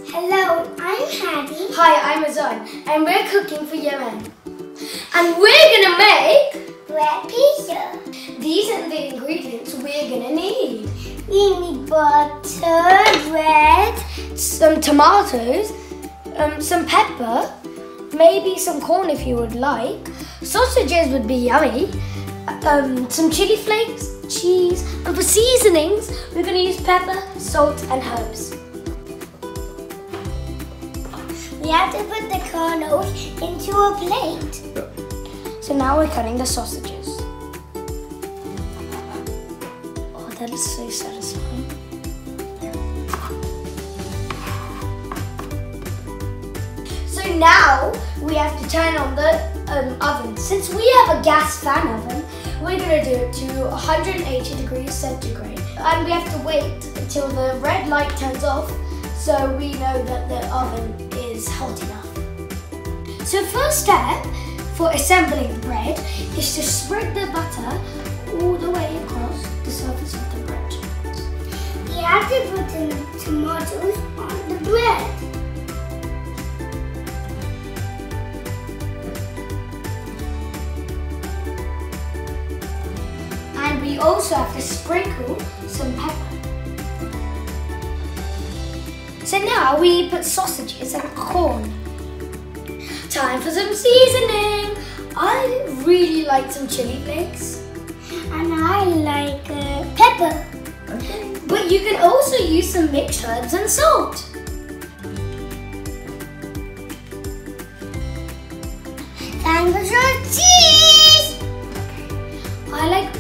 Hello, I'm Hadi. Hi, I'm Izaan, and we're cooking for Yemen. And we're gonna make Bread pizza. these are the ingredients we're gonna need. We need butter, bread, Some tomatoes, some pepper, maybe some corn if you would like. Sausages would be yummy. Some chili flakes, cheese, and for seasonings, we're gonna use pepper, salt, and herbs. we have to put the kernels into a plate. So now we're cutting the sausages. Oh, that is so satisfying. So now we have to turn on the oven. Since we have a gas fan oven, we're going to do it to 180 degrees centigrade. And we have to wait until the red light turns off so we know that the oven is hot enough. So first step for assembling the bread is to spread the butter all the way across the surface of the bread. We have to put the tomatoes on the bread. And we also have to sprinkle some pepper. So now we put sausages and corn. Time for some seasoning. I really like some chili flakes. And I like pepper. But you can also use some mixed herbs and salt. Time for some cheese. I like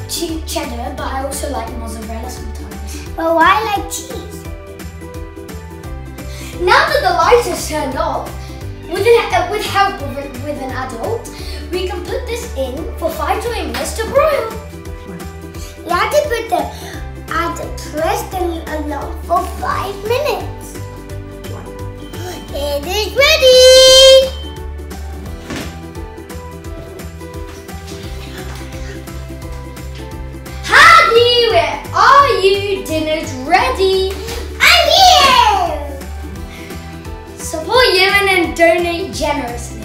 cheddar, but I also like mozzarella sometimes. Oh, I like cheese. Now that the light is turned off, with help with an adult, we can put this in for 5 to 8 minutes to broil. We have to put press the alarm for 5 minutes. It is ready. Hadi, where are you? Dinner's ready. I'm here. Support Yemen and donate generously.